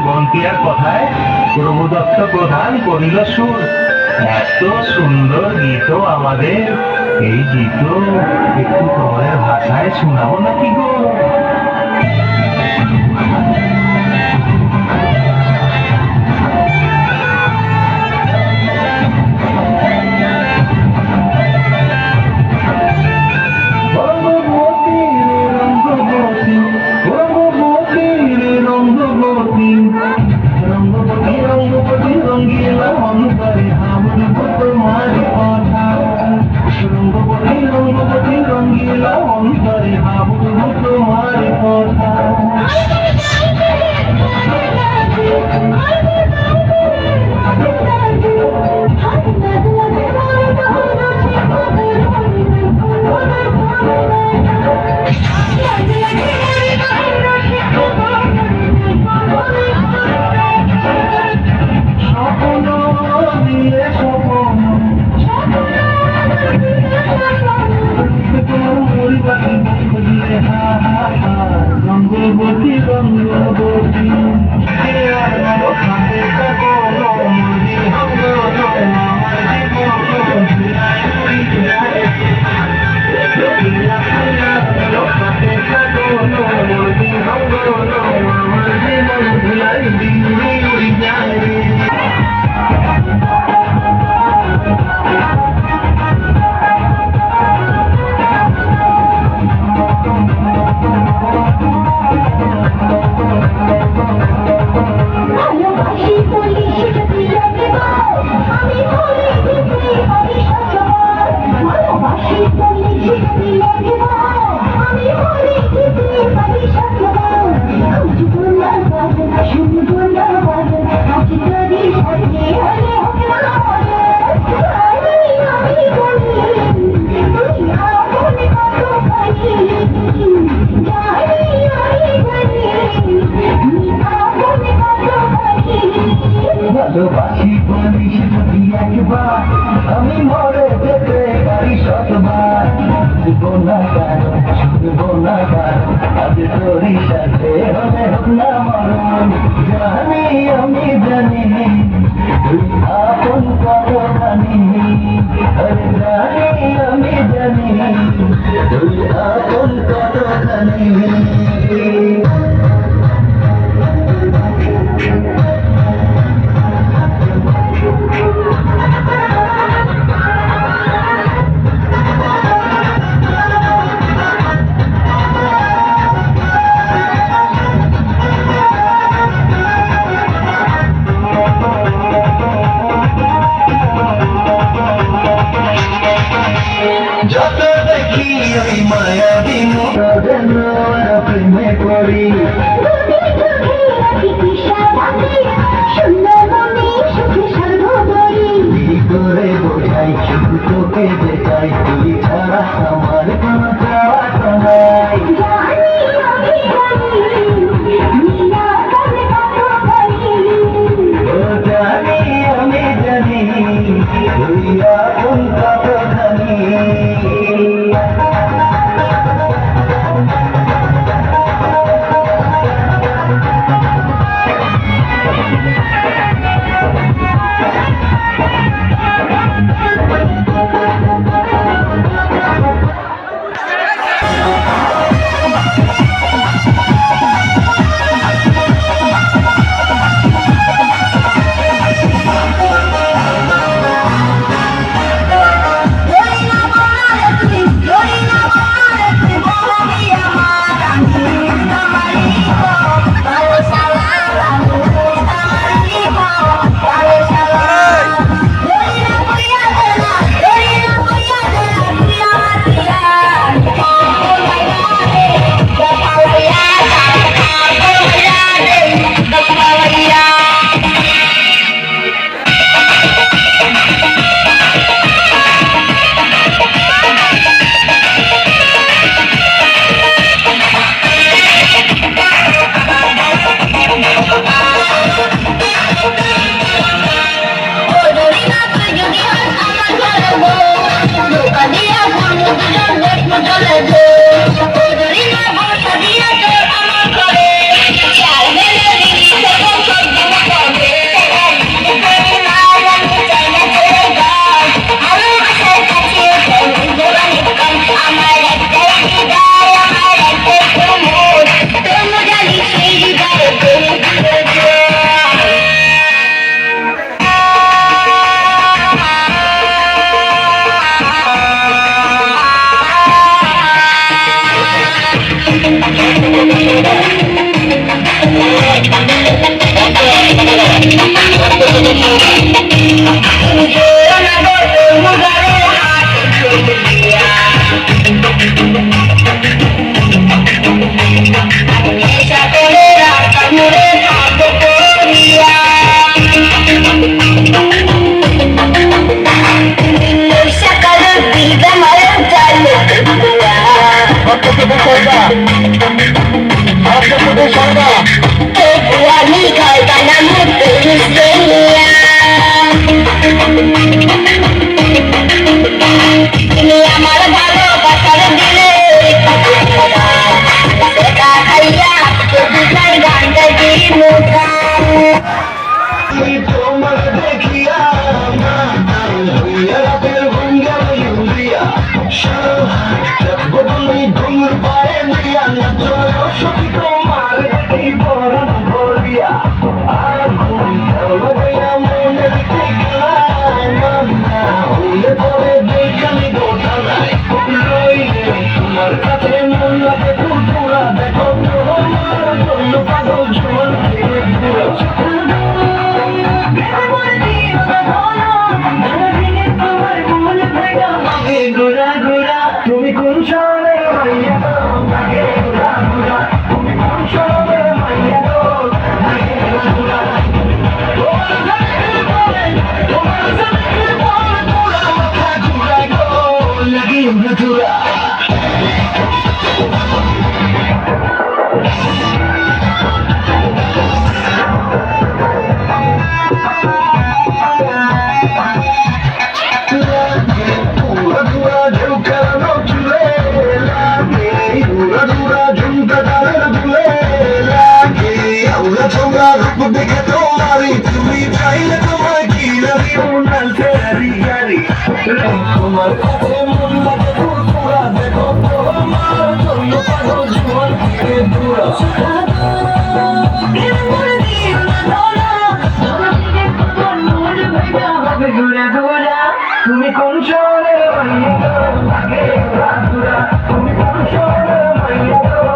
বন্টিয়ার কথায় প্রভুদত্ত প্রধান করিল সুর। এত সুন্দর গীত আমাদের, এই গীত একটু তোমাদের ভাষায় শোনাবো নাকি গো? আমি মরে যেতে পারি শতবার, শুনবো না গান, শুনবো না গান, আজ তোরই সাথে হবে হোক না মরণ। জানি আমি জানি তুই আপন কতখানি, আরে জানি আমি জানি তুই আপন কতখানি। যত দেখি ওই মায়াবী মুখ যেন প্রেমে পড়ি, কি করে বোঝাই শুধু তোকে দেখাই, তুই ছাড়া আমার কোনো চাওয়া তো নাই। জানি আমি জানি তুই আপন কতখানি। তুমি আমার ভালোবাসার দিলে খাইয়া গানটা দিই মুখান তোমার দেখিয়া রাতের ভঙ্গা ইউরিয়া বদলি ঘুর পায়ে দিয়া সখী তোমার দেখি পরাণ ভরিয়া আর ঘুম লাগাইয়া মনের ঠিকানা হইলে পরে দেখানি গোটা নাই রইলে তোমার কাছে মন লাগে ফুরফুরা দেখো তোমার জন্য পাগল জীবন ফিরে ঘুরা ঘোরা ঘোরা তুমি কোন শহরে মাইয়া গো আগে ঘোরা ঘোরা তুমি কোন শহরে মাইয়া গো আগে ঘোরা তোমার সাথে ঘোরা মাথা ঘোরা গো লাগি ঘোরা দেখে তোমারি তুমি চাইলে তোমার কি লাগি উনাল ফেরারি গাড়ি তোমার কাছে মন লাগে পুরা দেখো তোমার জন্য পাগল জীবন ফিরে পুরা ঘুরা ঘুরা তুমি কোন শহরে মাইয়া গো আগে ঘুরা ঘুরা তুমি কোন শহরে মাইয়া গো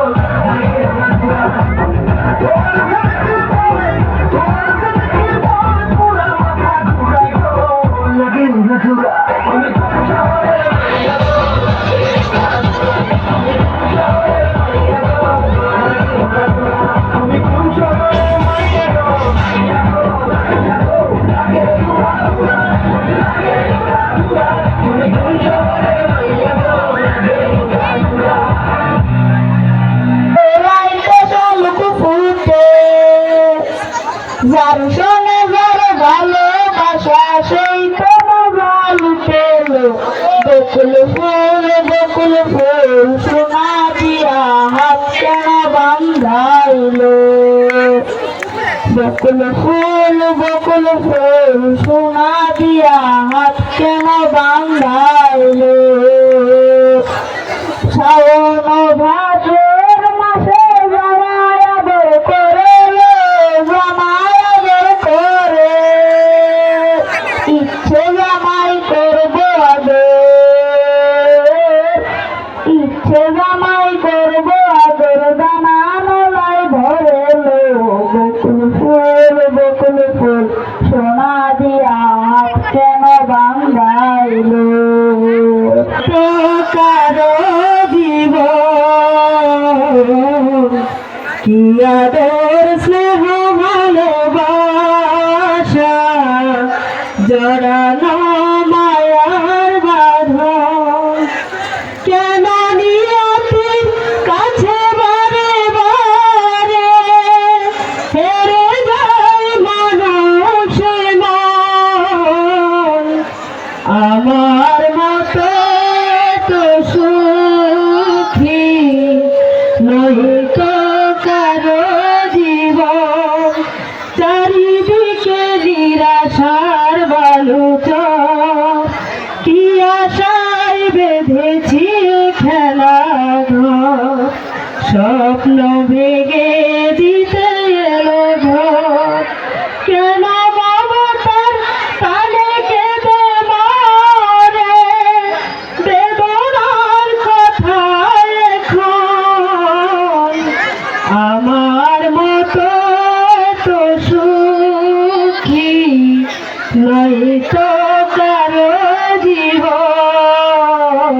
আগে ঘুরা যার সঙ্গে যার ভালোবাসা সেই তো মজাল পেল বকুল ফুল সোনা দিয়া হাত কেন বান্ধাইল বকুল ফুল সোনা দিয়া হাত কেন বান্ধাইল শ্রাবণ ভাদ্র মাসে জমায় আদর করে ইচ্ছে জামাই করবো আদর দানা নলাই ধরে বকুল ফুল সোনা দিয়া হাত কেন বান্ধাইল কারো জীব কি আদর স্নেহ ভালোবাসা জড়ানো মায়ার বাঁধন কেন নিয়তির কাছে বারে বারে হেরে যায় মানুষের মন আমার মতো তো সুখী নই তো কারো জীবন চারিদিকে নিরাশার বালুচর কি আশায় বেঁধেছি খেলা ঘর স্বপ্ন ভেঙে দিতে এলো ঘর কেন মমতার কানে কেঁদে মরে বেদনার কথা এখন আমার মতো তো সুখী নই তো কারো জীবন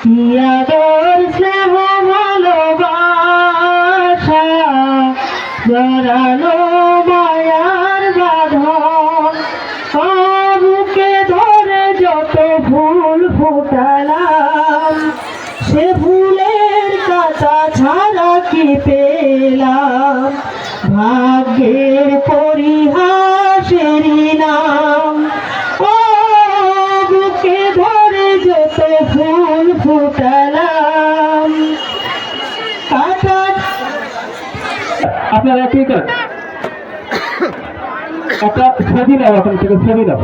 কি আদর স্নেহ ভালোবাসা জড়ানো মায়ার বাঁধন বুকে ধরে যত ফুল ফোটালাম, সে ফুলের কাঁচা ছাড়া কি পেলাম, ভাগ্যের পরিহাসেরই নাম। ও বুকে ধরে যত ফুল ফুটালাম, কাঁচা। আপনারা ঠিক আছে, একটা ছবি নাও, ওখান থেকে ছবি নাও।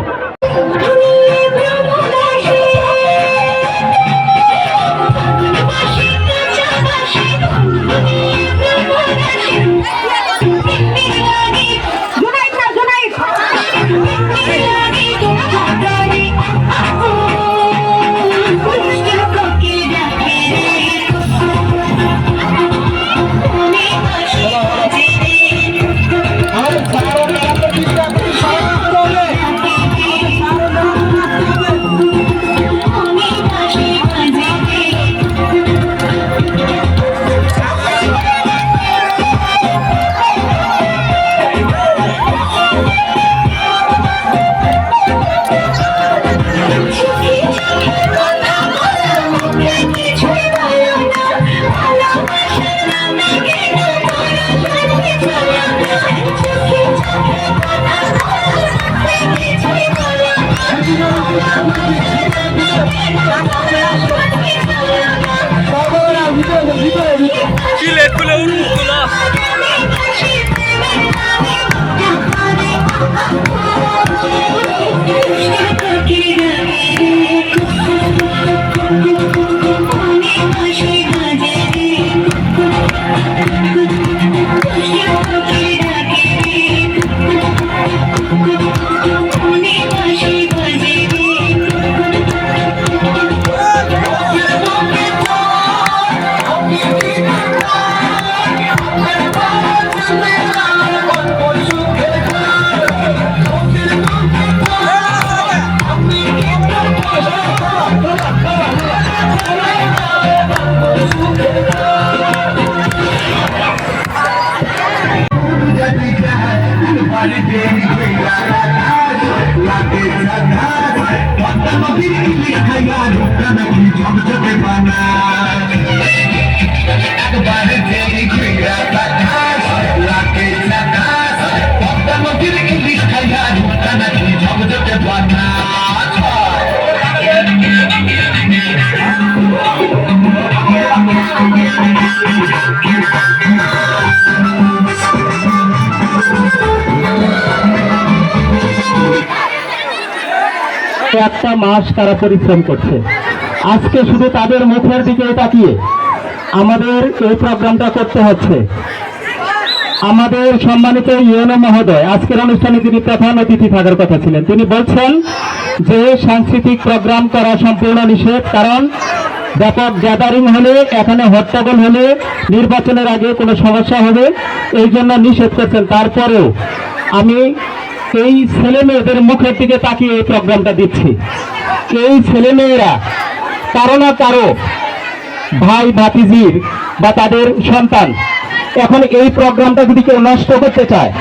একটা মাস তারা পরিশ্রম করছে। আজকে শুধু তাদের মুখের দিকে তাকিয়ে আমাদের এই প্রোগ্রামটা করতে হচ্ছে। আমাদের সম্মানিত ইউএনও মহোদয় আজকের অনুষ্ঠানে তিনি প্রধান অতিথি থাকার কথা ছিলেন। তিনি বলছেন যে সাংস্কৃতিক প্রোগ্রাম করা সম্পূর্ণ নিষেধ, কারণ ব্যাপক গ্যাদারিং হলে, এখানে হট্টগোল হলে নির্বাচনের আগে কোনো সমস্যা হবে, এই জন্য নিষেধ করছেন। তারপরেও আমি এই ছেলে মেয়েদের মুখের দিকে তাকিয়ে এই প্রোগ্রামটা দিচ্ছি। এই ছেলে মেয়েরা কারো না কারো ভাই ভাতিজির বা তাদের সন্তান, এখন এই প্রোগ্রামটা যদি কেউ নষ্ট করতে চায়,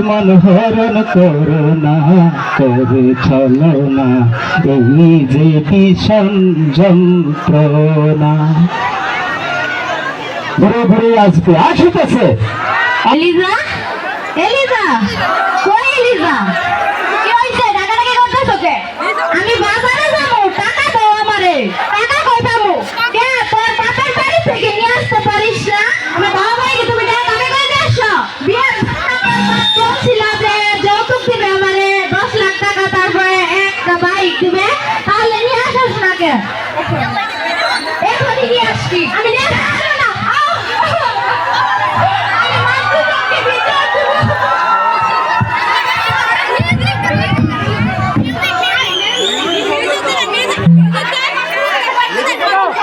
মন হরণ করো না, করে চলো না এই যে ভীষণ যন্ত্রণা। ঘুরে ঘুরে আসবে, আসিতেছে। এলিজা, এলিজা, কই এলিজা? কি হইছে? টাকাটা কি করতেছ কে? আমি বাজারে যাবো, টাকা দাও আমারে। টাকা কই পাবো? কে তোর বাপের বাড়ি থেকে নিয়ে আসতে পারিস না? আমার বাবা ভাইকে তুমি টাকা কবে কই দিয়েছো? বিয়ের বলছিলা যে যৌতুক দিবে আমারে 10 লাখ টাকা, তারপরে একটা বাইক দিবে, তাহলে নিয়ে আসিস না কে? এখনই নিয়ে আসছি। আমি নিয়ে আসবো না। Let's go.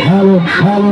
ভালো ভালো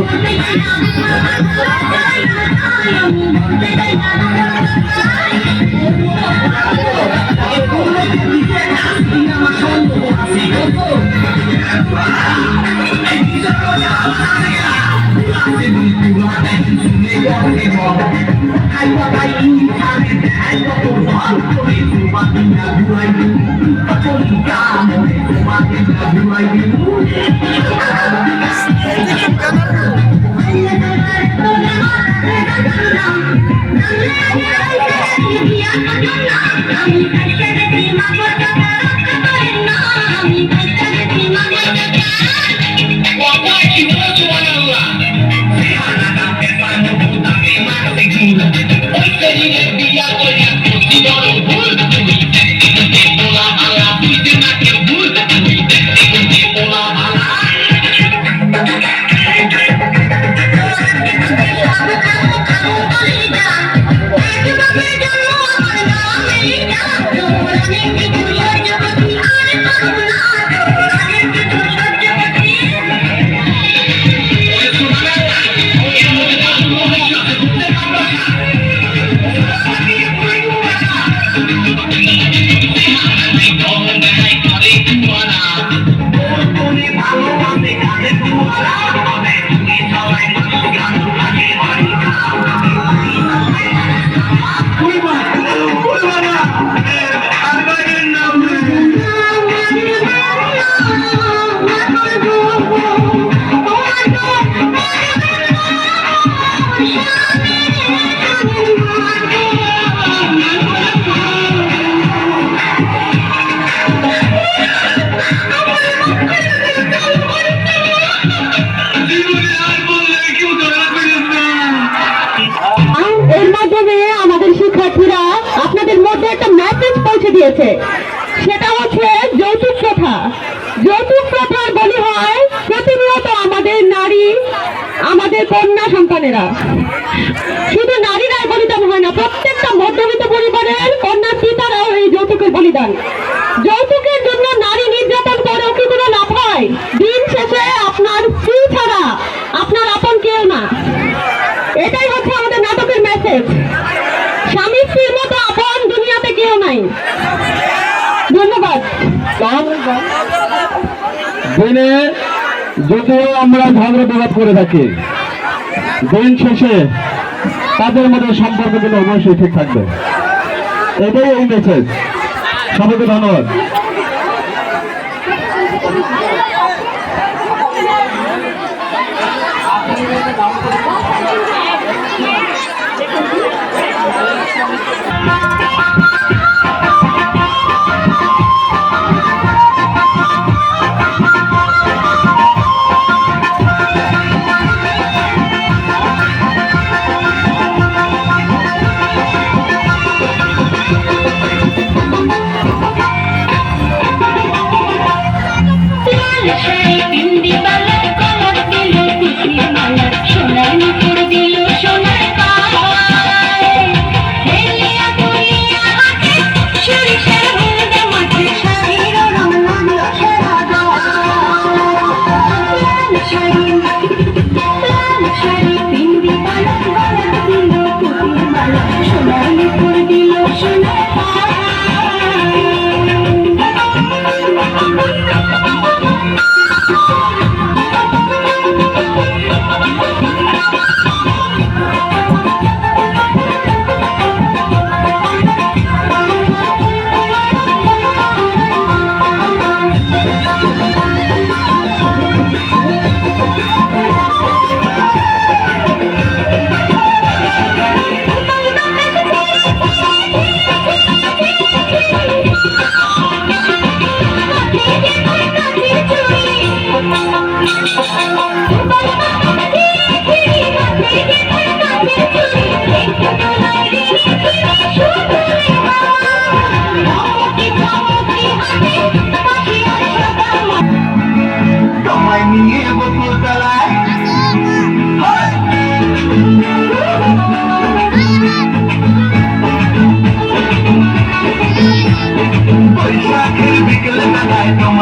এর মাধ্যমে আমাদের শিক্ষার্থীরা আপনাদের মধ্যে একটা মেসেজ পৌঁছে দিয়েছে, সেটা হচ্ছে যৌতুক প্রথা। যৌতুক প্রথার বলি হয় প্রতিনিয়ত আমাদের নারী, আমাদের কন্যা সন্তানেরা। শুধু নারীরাই বলিদান হয় না, প্রত্যেকটা মধ্যবিত্ত পরিবারের কন্যার পিতারাও এই যৌতুকের বলিদান। যৌতুকের জন্য নারী নির্যাতন করেও কি কোনো লাভ হয়? দিন শেষে আপনার স্ত্রী ছাড়া আপনার আপন কেউ না। এটাই হচ্ছে আমাদের নাটকের মেসেজ। স্বামী স্ত্রীর মতো আপন দুনিয়াতে কেউ নাই। ধন্যবাদ। দিনে যদিও আমরা ঝগড়া বিবাদ করে থাকি, দিন শেষে তাদের মধ্যে সম্পর্কগুলো অবশ্যই ঠিক থাকবে। এটাই এই মেসেজ। সবাইকে ধন্যবাদ।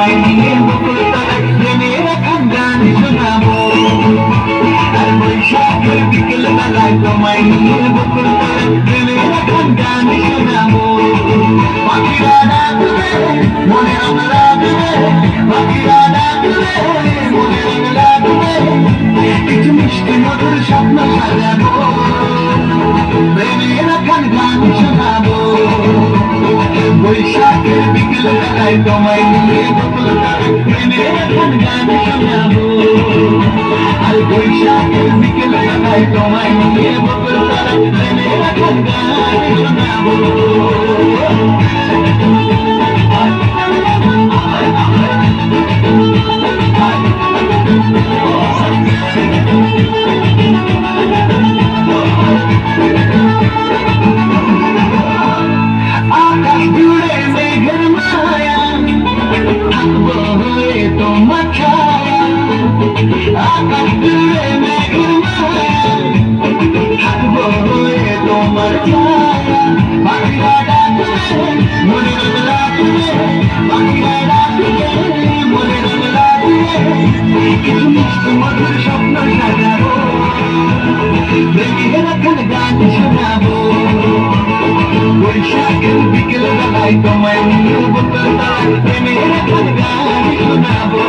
তোমায় নিয়ে বকুল তলায় প্রেমের এখন গান শোনাবো আর বৈশাখের বিকেল বেলায় তোমায় নিয়ে বকুল তলায় প্রেমের এখন গান শোনাবো পাখিরা ডাকবে মনে রং লাগবে পাখিরা ডাকবে মনে রং লাগবে কিছু মিষ্টি মধুর স্বপ্ন সাজাবো প্রেমের এখন গান শোনাবো বৈশাখের বিকেল বেলায় তোমায় নিয়ে বকুল তলায় প্রেমের এখন গান শোনাবো আর বৈশাখের বিকেল বেলায় তোমায় নিয়ে বকুল তলায় প্রেমের এখন গান শোনাবো আকাশ জুড়ে মেঘের মায়া থাকবো হয়ে তোমার ছায়া আকাশ জুড়ে মেঘের মায়া থাকবো হয়ে তোমার ছায়া পাখিরা ডাকবে মনে রং লাগবে পাখিরা ডাকবে মনে রং লাগবে কিছু মিষ্টি মধুর স্বপ্ন সাজাবো প্রেমের এখন গান শোনাবো বৈশাখের বিকেল বেলায় তোমায় নিয়ে বকুল তলায় প্রেমের এখন গান শোনাবো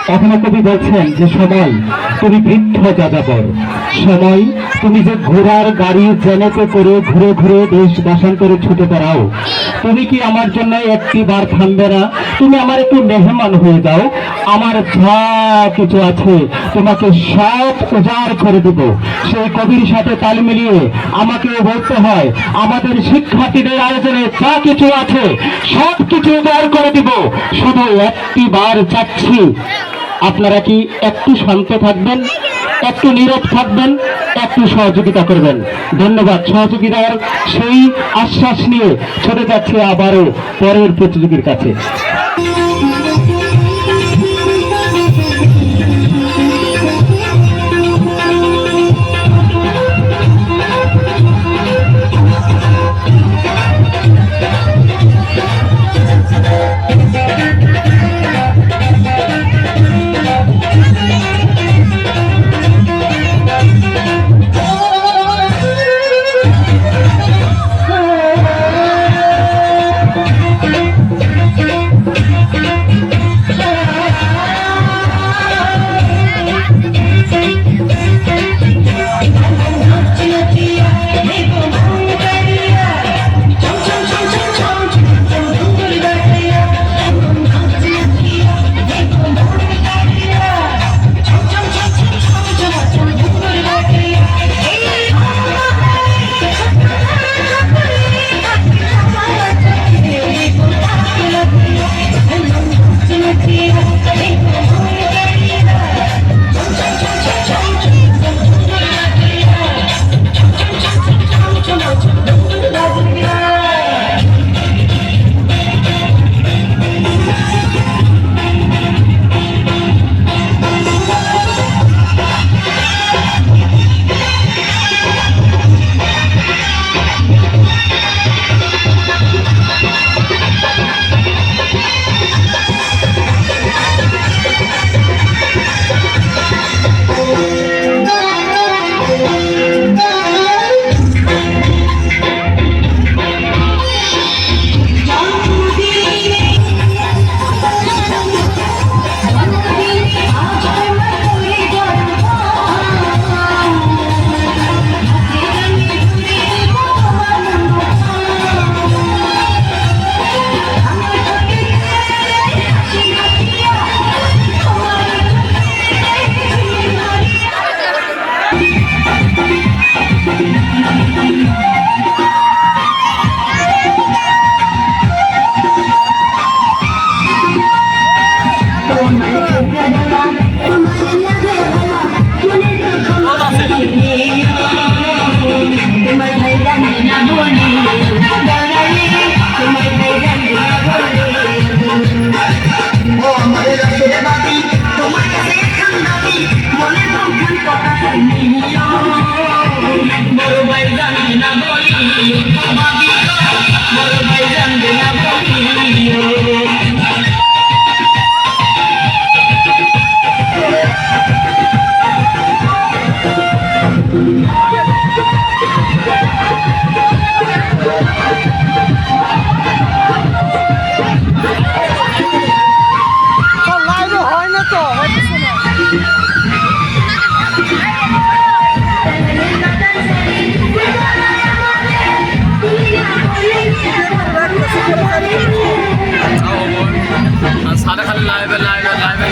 এখনো কবি বলছেন যে সময় তুমি বৃদ্ধ যাযাবর সময় তুমি যে ঘোড়ার গাড়ি জেনেতে করে ঘুরে ঘুরে দেশ দেশান্তরে ছুটে বেড়াও তুমি কি আমার জন্য একটি বার থামবে না তুমি আমার একটু মেহমান হয়ে যাও আমার যা কিছু আছে তোমাকে সব উজাড় করে দিব সেই কবির সাথে তাল মিলিয়ে আমাকে বলতে হয় আমাদের শিক্ষার্থীদের আয়োজনে যা কিছু আছে সব কিছু উজাড় করে দিব শুধু একটি বার চাচ্ছি আপনারা কি একটু শান্ত থাকবেন একটু নীরব থাকবেন একটু সহযোগিতা করবেন ধন্যবাদ সহযোগিতার সেই আশ্বাস নিয়ে ছুটে যাচ্ছে আবারও পরের প্রতিযোগীর কাছে সাদা খালি লাইভে লাইভে লাইভে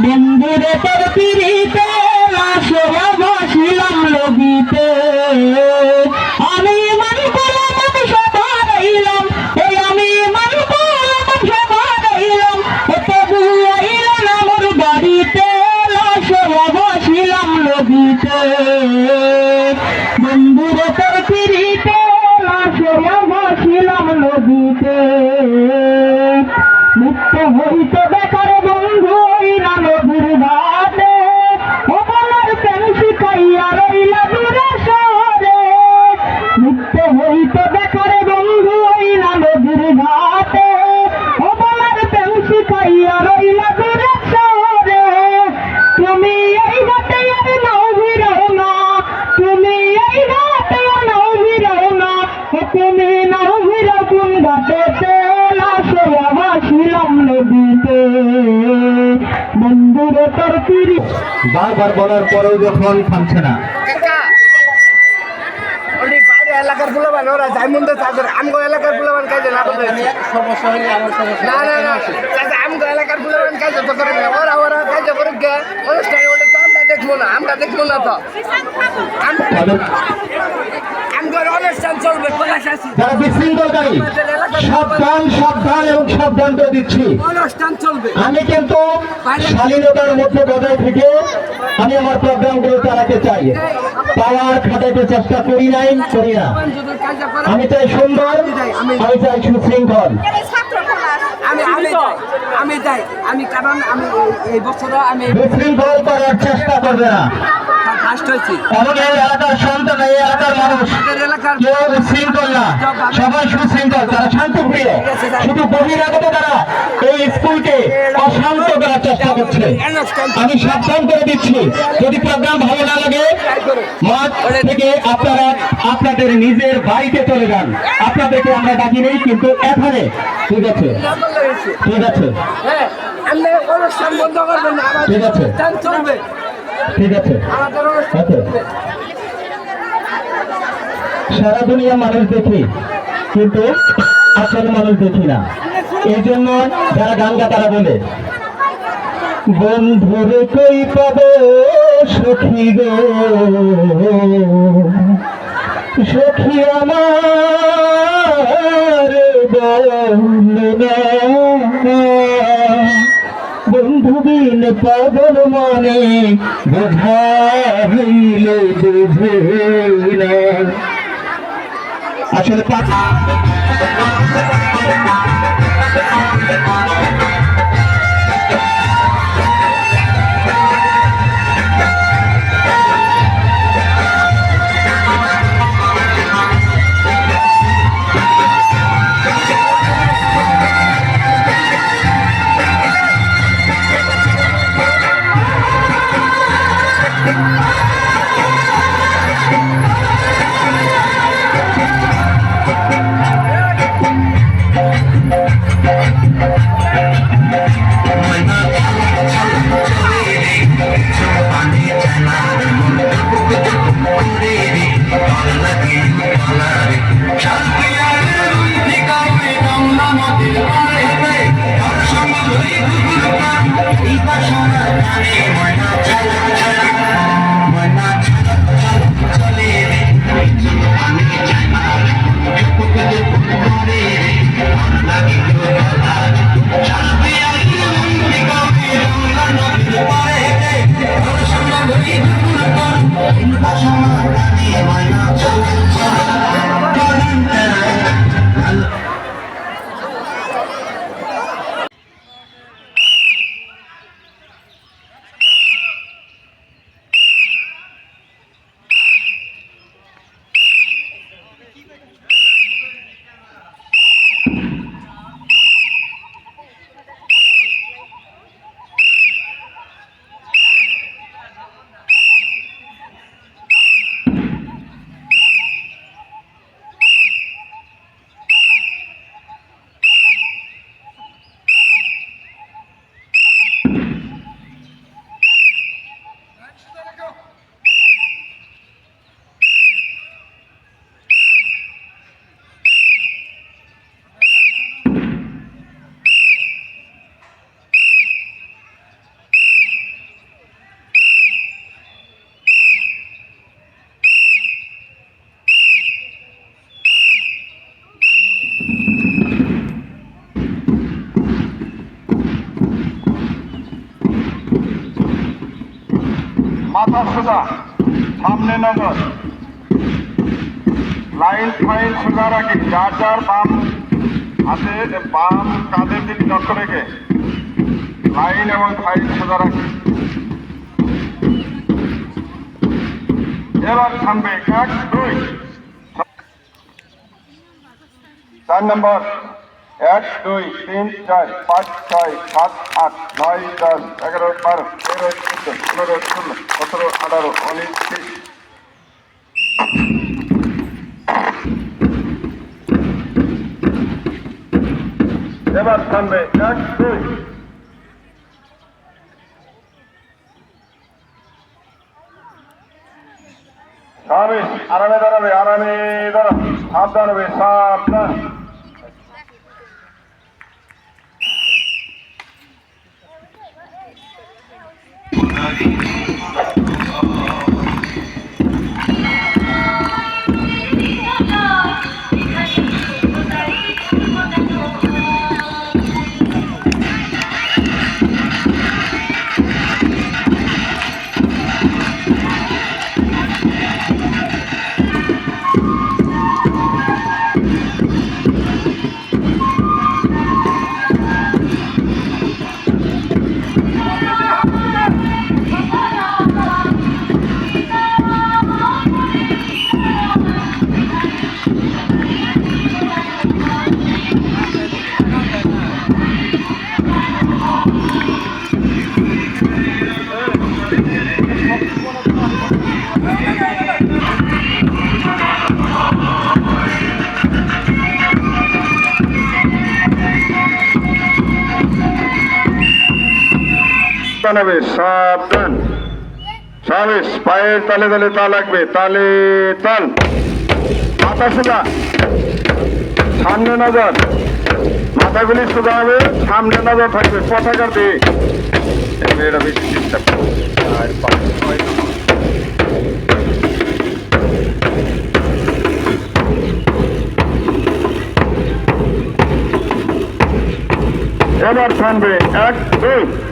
বন্ধুরে তোর পিড়িতে লাশরা বসিলাম লগিতে আমি মান করলাম আমি সবার আইলাম ওই আমি মান করলাম আমি সবার আইলাম ও তবু আইল না মোর বাড়িতে লাশরা বসিলাম লগিতে বন্ধুরে তোর পিড়িতে লাশরা বসিলাম লগিতে মুক্ত হইতে বেকার বন্ধু না নদীর ঘাটে ও বলার প্রেম শিখাইয়া রইলা দূরে শহরে মুক্ত হইতে বেকার বন্ধু না নদীর ঘাটে ও বলার প্রেম শিখাইয়া রইলা দূরে শহরে তুমি এই ঘাটে আর নাও ভিড়াও না তুমি এই ঘাটে আর নাও ভিড়াও না ও তুমি নাও ভিড়াও কোন ঘাটেতে বন্ধুরে তোর পিড়ি বারবার বলার পরেও যখন থামছে না এলাকার পোলাবান ওরা ডায়মন্ডে তাদের আমগো এলাকার পোলাবান কাজে না বলে সমস্যা হলে আমার সমস্যা না না না আমগো এলাকার পোলাবান কাজে তো করে না ওরা কাজে করে গে অনুষ্ঠানে ওটা তো আমরা দেখবো না তো আমগো অনুষ্ঠান চলবে পলাশাসি যারা বিশৃঙ্খলকারী সাবধান সাবধান এবং সাবধান করে দিচ্ছি অনুষ্ঠান চলবে আমি কিন্তু শালীনতার মধ্যে বজায় থেকে আমি আমার প্রোগ্রামগুলো চালাতে চাই পাওয়ার খাটাইতে চেষ্টা করি নাই করি না আমি চাই সুন্দর আমি চাই সুশৃঙ্খল আমি যাই আমি কারণ আমি এই বছর আমি বিশৃঙ্খল করার চেষ্টা করবে না ফার্স্ট হয়েছি এবং এই এলাকার সন্তান এই এলাকার মানুষ কেউ বিশৃঙ্খল না সবাই সুশৃঙ্খল তারা শান্তিপ্রিয় শুধু বহিরাগত তারা এই স্কুলকে অশান্ত করার চেষ্টা করছে আমি সাবধান করে দিচ্ছি যদি প্রোগ্রাম ভালো না লাগে মাঠ থেকে আপনারা আপনাদের নিজের বাড়িতে চলে যান আপনাদেরকে আমরা ডাকি নেই কিন্তু এখানে ঠিক আছে ঠিক আছে হ্যাঁ আমরা অনুষ্ঠান বন্ধ করবেন না ঠিক আছে অনুষ্ঠান চলবে ঠিক আছে আমাদের অনুষ্ঠান আচ্ছা চলবে সারা দুনিয়া মানুষ দেখি কিন্তু আসল মানুষ দেখি না এই জন্য যারা গান গা তারা বলে বন্ধুরে কই পাবো সখী গো সখী আমার বলনা বন্ধু বিন পাগল মনে বোঝাইল বুঝে না আসলে মাথা সোজা, সামনে নজর, লাইন ফাইন সোজা রাখি, যার যার বাম হাতে বাম কাঁধের দিকে লক্ষ্য রেখে লাইন এবং ফাইন সোজা রাখি। এবার থামবে 1 2 4 নম্বর 1 2 3 4 5 6 7 8 9 10 11 12 13 14 15 16 17 18 19 20। এবার থামবে 1 2 স্বাভাবিক আরামে দাঁড়াবে, আরামে দাঁড়াবে, সাবধান হবে, সাবধান। নেবে, সাবধান। সাবেশ, পায়ের তালে তালে তা লাগবে, তালে তাল। মাথা সোজা, সামনে নজর, মাথাগুলি সোজা হবে, সামনে নজর থাকবে, পতাকার দিকে। এটা বেশি চিন্তা আবার থামবে 1 2